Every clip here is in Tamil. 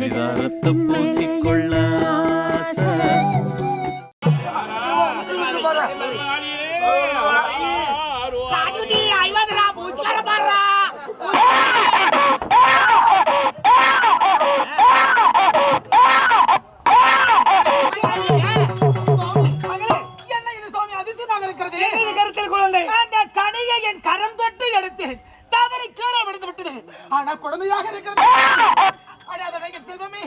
பரிதாரத்தை பூசிக்கொள்ள குழந்தையாக இருக்கிறது. செல்வமே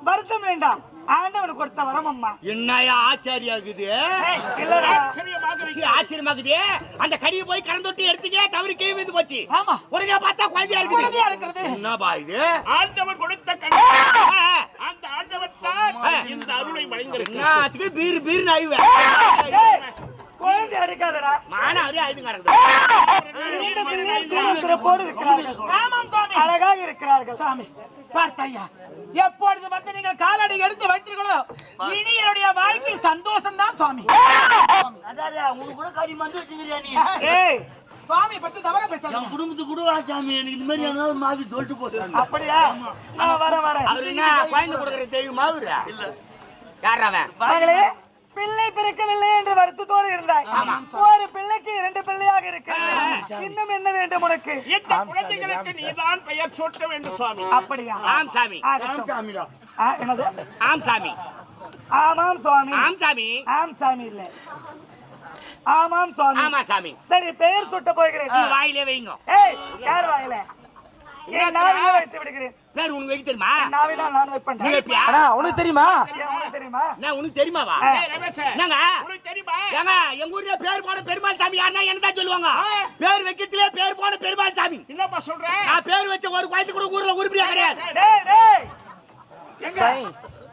வருத்தம் வேண்டாம், ஆண்டவன் கொடுத்த வரம் அம்மா. என்னையா ஆச்சரியாகுது? ஆச்சரியமாகுது. அந்த கடியை போய் கரந்தொட்டி எடுத்துக்கே தவறு கீழ் வந்து போச்சு. ஆமா, உடனே பார்த்தா குழந்தையா இருக்கிறது. என்னப்பா இது? ஆண்டவன் கொடுத்த கடி. அந்த ஆண்டவன் தான் இந்த அருளை வழங்கியிருக்கிறார். அதுக்கு பீர் பீர் நாய்வே. குழந்தை அடிக்காதடா. மானா அதே ஆயுதம் கிடக்குது. அழகாக இருக்கிறார்கள் சாமி. பார்த்தையா, எப்பொழுது வந்து நீங்கள் காலடி எடுத்து வைத்தீர்களோ இனி என்னுடைய வாழ்க்கை சந்தோஷம் தான் சுவாமி. உனக்கு கூட காரியம் வந்து வச்சுக்கிறியா நீ? சுவாமி பத்தி தவற பேசாத. குடும்பத்துக்கு கூட சாமி எனக்கு இந்த மாதிரி என்ன மாவி சொல்லிட்டு போகுது. அப்படியா? நான் வரேன். அவரு என்ன குழந்தை கொடுக்குற தெய்வமா அவரு? இல்ல, யார் அவன்? மகளே, பிள்ளை பிறக்கவில்லை என்று வருத்தத்தோடு இருந்தாய். ஒரு பிள்ளைக்கு 2 பிள்ளையாக இருக்கிறது. இன்னும் என்ன வேண்டும் உனக்கு? இந்த குழந்தைகளுக்கு நீதான் பெயர் சூட்ட வேண்டும் சுவாமி. அப்படியா? ஆம் சாமி. என்னது? ஆம் சாமி. ஆமாம் சுவாமி. ஆம் சாமி. ஆம் சாமி இல்ல, ஆமாம் சுவாமி. ஆமா சாமி. சரி, பெயர் சுட்ட போகிறேன். வாயிலே வைங்க. ஏய், யார் வாயில? ஏன் நாவிலே வைத்து விடுகிறேன். பேர் உனக்கு வைக்க தெரியுமா? நாவில நான் வைப்பேன். நீ வைப்பியா? அண்ணா, உனக்கு தெரியுமா? உனக்கு தெரியுமா? நான் உனக்கு தெரியுமாவா? ரமேஷ், என்னங்க? உனக்கு தெரியுமா? ஏங்க, எங்க ஊர்ல பேர் போன பெருமாள் சாமி யாருன்னா என்னதான் சொல்லுவாங்க? பேர் வைக்கிறதுல பேர் போன பெருமாள் சாமி. என்னப்பா சொல்ற? நான் பேர் வச்ச ஒரு குழந்தை கூட ஊர்ல உருப்படியா கிடையாது. டேய் டேய்,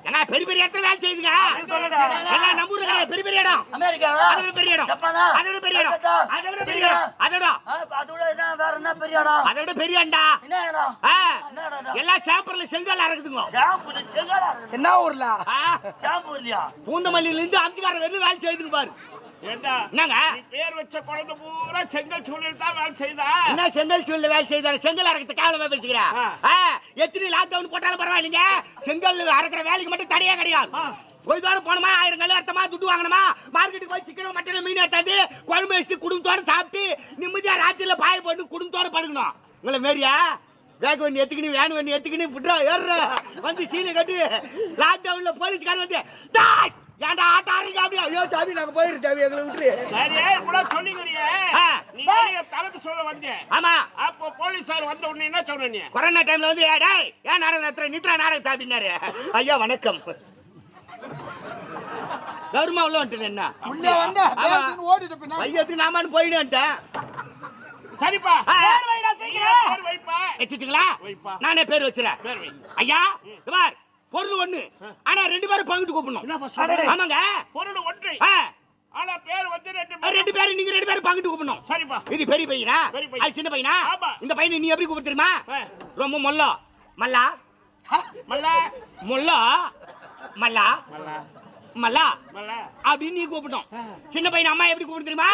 ஏங்க பெரிய பெரிய இடத்துல வேலை செய்யுதுங்க. சொல்லுடா. எல்லாம் நம்ம ஊர்ல கிடையாது. பெரிய பெரிய இடம். அமெரிக்காவா? அதோட பெரிய இடம். ஜப்பானா? அதோட பெரிய இடம். அதோட பெரிய இடம். அதோட என்ன வேற என்ன பெரிய இடம்? அதோட பெரிய அண்டா. என்ன இடம்? என்ன இடம்? எல்லா சாம்பர்ல செங்கல் அறக்குதுங்க. ஷாம்பூல செங்கலா இருக்கு. என்ன ஊர்ல? ஷாம்பூர்லயா? பூந்தமல்லியில இருந்து அம்திகார வெறும் வேலை செய்யுதுங்க பாரு. ஏண்டா? என்னங்க? நீ பேர் வச்ச குழந்தை பூரா செங்கல் சூழல் தான் வேலை செய்தா? என்ன செங்கல் சூழல வேலை செய்தாரு? செங்கல் அறக்கிறது கேவலமா பேசுகிறா? எத்தனை லாக்டவுன் போட்டாலும் பரவாயில்லைங்க, செங்கல் அறக்கிற வேலைக்கு மட்டும் தடையே கிடையாது. போய்தோட போனோமா, 1000 கல் அர்த்தமா துட்டு வாங்கணுமா, மார்க்கெட்டுக்கு போய் சிக்கனோ மட்டனோ மீன் எடுத்தாந்து குழம்பு வச்சுட்டு குடும்பத்தோட சாப்பிட்டு நிம்மதியா ராத்திரில பாய போட்டு குடும்பத்தோட படுக்கணும். உங்களை மாரியா வேக வண்டி எடுத்துக்கினு வேன் வண்டி எடுத்துக்கினு புட்ரா ஏற வந்து சீனை கட்டி லாக்டவுன்ல போலீஸ்காரன் வந்து ஏன்டா ஆட்ட ஆரம்பிக்க அப்படியா? ஐயோ சாமி, நாங்க போயிரு சாமி, எங்களை விட்டுரு. சரியே கூட சொல்லிங்கறியே. நீ தலைக்கு சொல்ல வந்தேன். ஆமா, அப்போ போலீசார் வந்த உடனே என்ன சொன்ன நீ? கொரோனா டைம்ல வந்து டேய் ஏன் நாடகம் நடத்துற, நித்ரா நாடகம் அப்படின்னாரு. ஐயா வணக்கம். கவர்மா உள்ள வந்துட்டேன். என்ன உள்ள வந்து ஓடிட்டு பின்னா வையத்துக்கு நாமான்னு போயிடுன்ட்டேன். சரிப்பா, பேர் வைடா சீக்கிரம். பேர் வைப்பா. வச்சிட்டீங்களா? நானே பேர் வச்சிரேன். பேர் வை. ஐயா பார், பொருள் ஒண்ணு, ஆனா 2 பேரும் பங்கிட்டு கூப்பிடணும். என்ன சொல்ற? ஆமாங்க, பொருள் ஒன்று, ஆனா பேர் வந்து 2 பேர். நீங்க 2 பேரும் பங்கிட்டு கூப்பிடணும். சரிப்பா. இது பெரிய பையனா, அது சின்ன பையனா? இந்த பையனை நீ எப்படி கூப்பிடு தெரியுமா? ரொம்ப மொல்லா மல்லா மல்லா மொல்லா மல்லா மல்லா மல்லா மல்லா அப்படின்னு நீ கூப்பிடணும். சின்ன பையன் அம்மா எப்படி கூப்பிடு தெரியுமா?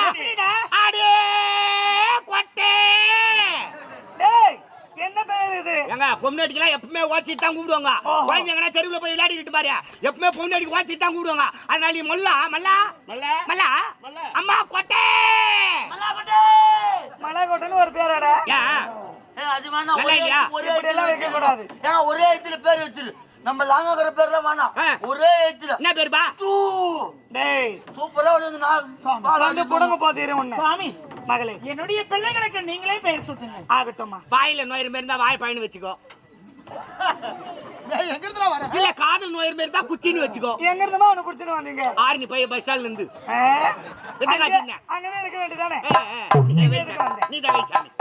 அடே கொட்டே. டேய், என்ன பேர் இது? ஏங்க, பொம்னாடிக்கெல்லாம் எப்பவுமே வாட்சிட்டு தான் கூப்பிடுவாங்க. குழந்தைங்கன்னா தெருவில் போய் விளையாடிக்கிட்டு பாரு, எப்பவுமே பொம்னாடிக்கு வாட்சிட்டு தான் கூப்பிடுவாங்க. அதனால நீ மல்லா மல்லா மல்லா மல்லா அம்மா கொட்டே. மலைக்கோட்டைன்னு ஒரு பேராடா? அது வேணா, நல்லா இல்லையா? வைக்க கூடாது. ஒரே இடத்துல பேர் வச்சிரு. நம்ம லாங்கற பேர்ல வேணாம், ஒரே இடத்துல. என்ன பேருப்பா? டேய், சூப்பரா வந்து புடங்க போதீரு ஒண்ணு. சாமி, மகளே, என்னுடைய பிள்ளைகளுக்கு நீங்களே பெயர் சுட்டுங்க. ஆகட்டும்மா. வாயில நோய் இருந்தா வாய் பயணு வச்சுக்கோ. எங்க இருந்தா வர? இல்ல காதல் நோய் இருந்தா குச்சின்னு வச்சுக்கோ. எங்க இருந்தமா அவனை குடிச்சிட்டு வந்தீங்க? ஆர்னி பைய பஸ் ஸ்டாண்ட்ல இருந்து. அங்கவே இருக்க வேண்டியதானே? நீ தான் சாமி.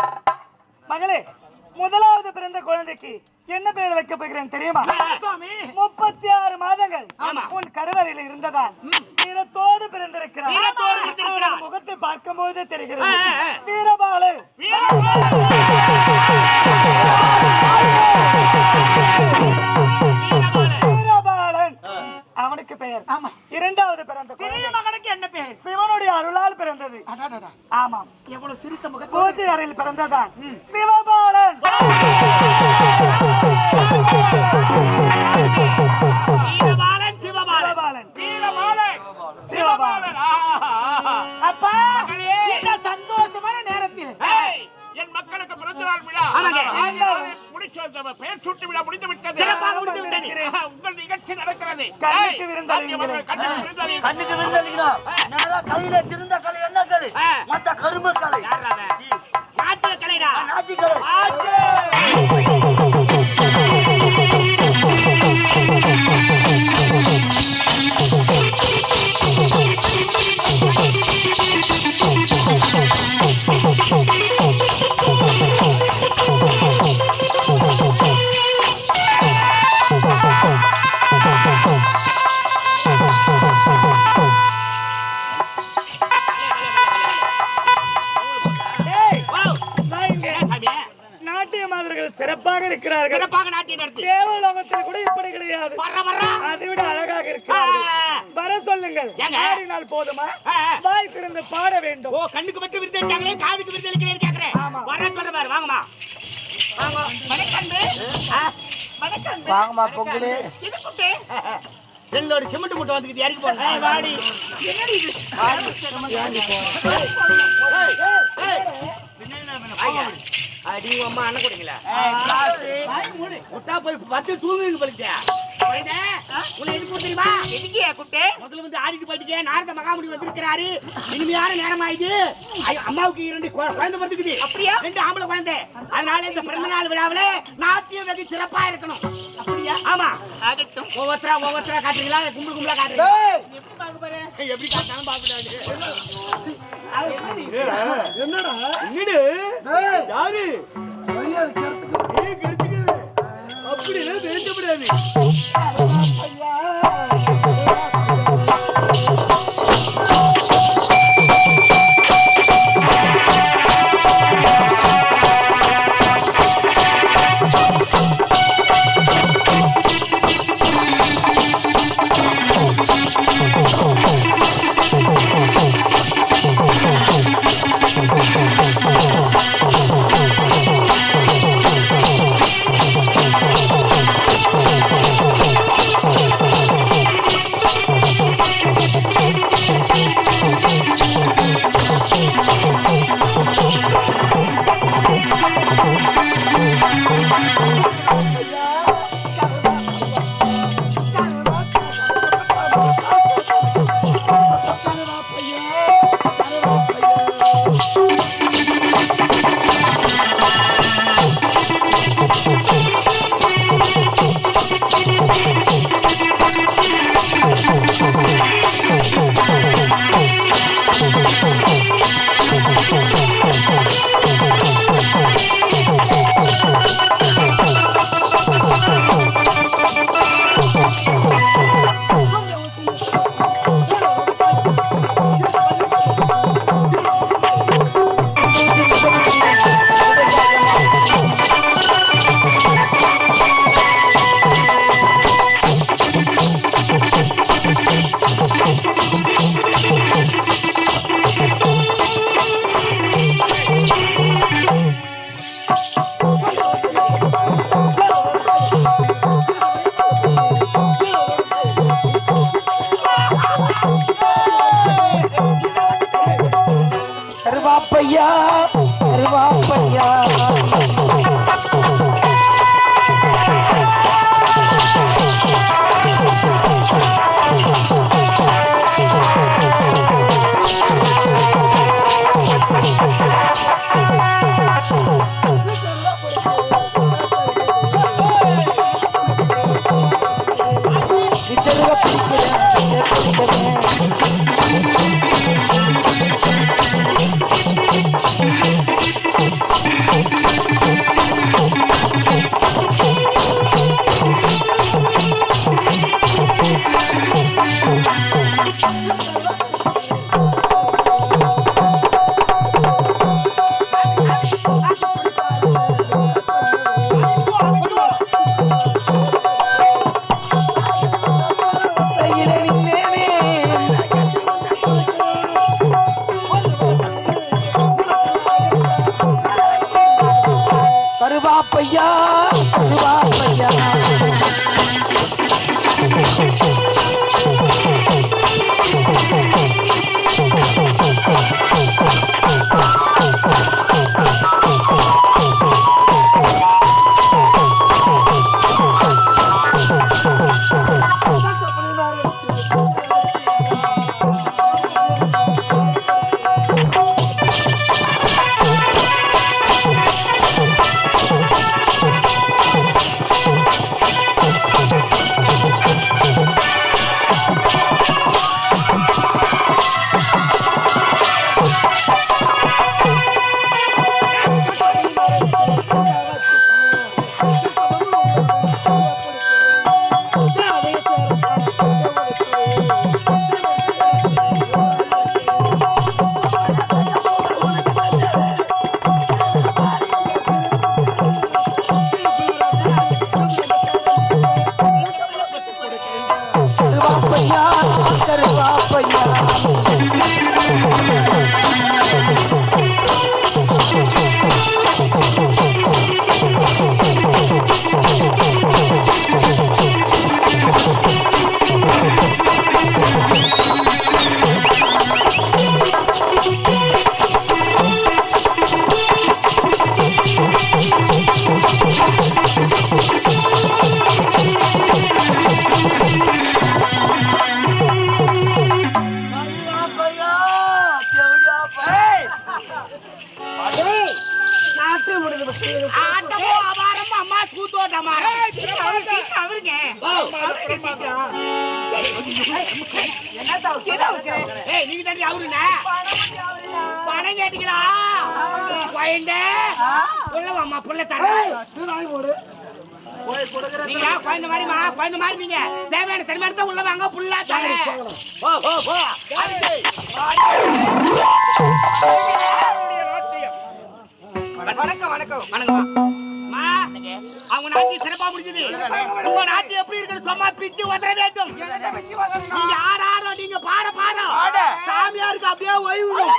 மகளே, முதலாவது பிறந்த குழந்தைக்கு என்ன பெயர் வைக்க போகிறேன் தெரியுமா? 36 மாதங்கள் உன் கருவறையில் இருந்ததால் வீரத்தோடு பிறந்திருக்கிறார். முகத்தை பார்க்கும்போது தெரிகிறது வீரபாலு. வீரபாலன் அவனுக்கு பெயர். இரண்டாவது பிறந்த சிறிய மகனுக்கு என்ன பெயர்? சிவனுடைய அருளால் பிறந்தது. ஆமாம், எவ்வளவு சிரித்த முகம். பூஜை அறையில் பிறந்ததான் சிவபாலன். சூட்டு விழா முடிந்து விட்டது. சிறப்பாக முடிந்து விட்டது. உங்கள் நிகழ்ச்சி நடக்கிறது. கண்ணுக்கு விருந்தளியுங்கள். கண்ணுக்கு விருந்தளியுங்கள். கண்ணுக்கு விருந்தளிக்கணும். நேரா கலையில சிறந்த கலை என்ன கலை? மத்த கரும கலை. யாரா அவன்? நாட்டிய கலைடா. நாட்டி கலை. நாட்டிய மாதர்கள் சிறப்பாக இருக்கிறார்கள். சிறப்பாக நாட்டிய நடத்தி. தேவலோகத்தில் கூட இப்படி கிடையாது. அதை விட அழகாக இருக்கிறார்கள். வர சொல்லுங்கள். ஆடினால் போதுமா? வாய் திறந்து பாட வேண்டும். ஓ, கண்ணுக்கு மட்டும் விருது அளிச்சாங்களே, காதுக்கு விருது அளிக்கலைன்னு கேக்குறேன். வர சொல்ற பாரு, வாங்கம்மா. வாங்க. வணக்கம். வாங்கம்மா பொங்கலே. இது குட்டே. ரெண்டோட சிமெண்ட் மூட்டை வந்துக்குது, இறக்கி போங்க. வாடி. என்னடி இது? அடி அம்மா அண்ணன் கொடுங்களா? முட்டா போய் பத்து தூங்குங்க போலிச்சா. உன்னை எதுக்கு தெரியுமா? எதுக்கே குட்டே? முதல்ல வந்து ஆடிட்டு போயிட்டீங்க. நாரத மகாமுனி வந்திருக்கிறாரு. இனிமையான நேரம் ஆயிடுது. அம்மாவுக்கு 2 குழந்தை பிறந்துக்குது. அப்படியா? 2 ஆம்பளை குழந்தை. அதனால இந்த பிறந்த நாள் விழாவில நாட்டியம் வெகு சிறப்பா இருக்கணும். அப்படியா? ஆமா. ஆகட்டும். ஒவ்வொருத்தரா காட்டுறீங்களா? கும்பலா காட்டுறீங்களா? எப்படி பார்க்க போறேன்? எப்படி காட்டாலும் பாப்படாது. என்னடா? என்னடு? யாரு? மரியாதை கேட்துக்கு. ஏய் கெடுத்துக்குது. அப்படியே பேசப்படாது. கருவாப்பையா கருவாப்பையா பையா கருவா பையா ஆட்டமோ அபாரம் அம்மா கூத்தோட்டமா அவருங்க ஏய் நீங்க தண்ணி அவருண்ணே பணம் கேட்டீங்களா குழந்தை புள்ளவாம்மா புள்ள தர நீங்க குழந்தை மாதிரிமா குழந்தை மாதிரி நீங்க தேவையான தனிமையான தான் உள்ள வாங்க புள்ளா தர ஓ ஓ ஓ வணக்கம் வணக்கம் வணக்கம்மா அவங்க நாட்டி சிறப்பா முடிஞ்சது உங்க நாட்டி எப்படி இருக்குன்னு சும்மா பிச்சு உதற வேண்டும் நீங்க ஆடாட நீங்க பாட பாட சாமியாருக்கு அப்படியே ஓய்வுணும்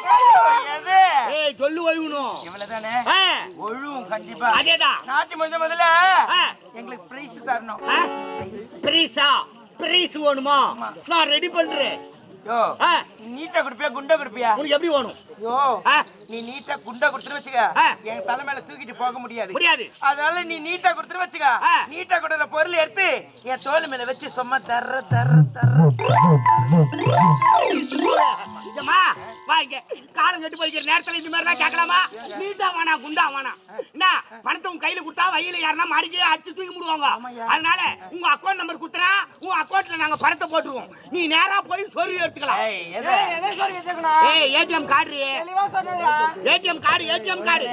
ஏய் சொல்லு ஓய்வுணும் இவ்வளவுதானே ஆ, ஒழுவும் கண்டிப்பா அதேதான் நாட்டி முதல்ல ஆ, எங்களுக்கு பிரைஸ் தரணும் ஆ, பிரைஸ் வேணுமா நான் ரெடி பண்றேன் யோ ஆ, நீ நீட்டா குடுப்பியா குண்டா குடுப்பியா உனக்கு எப்படி வேணும் யோ ஆ, நீ நீட்டா குண்டா கொடுத்துட்டு வச்சுக்க ஆ. என் தலை மேல தூக்கிட்டு போக முடியாது முடியாது அதனால நீ நீட்டா கொடுத்துட்டு வச்சுக்க ஆ. நீட்டா கொடுத்த பொருள் எடுத்து என் தோல் மேல வச்சு சும்மா தர்ற தர்ற தர்ற ஏம்மா, வா இங்க காலம் கட்டு போய்க்கிற நேரத்துல இந்த மாதிரி கேட்கலாமா நீட்டா வேணாம் குண்டா வேணாம் என்ன பணத்தை உன் கையில கொடுத்தா வயல யாருன்னா மாடிக்கு அடிச்சு தூக்கி முடுவாங்க அதனால உங்க அக்கௌண்ட் நம்பர் கொடுத்தா உன் அக்கௌண்ட்ல நாங்க பணத்தை போட்டுருவோம் நீ நேரா போய் சொருவி எடுத்துக்கலாம் ஏய் ஏடிஎம் கார்டு ஏடிஎம் கார்டு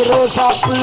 ரோசாப்பு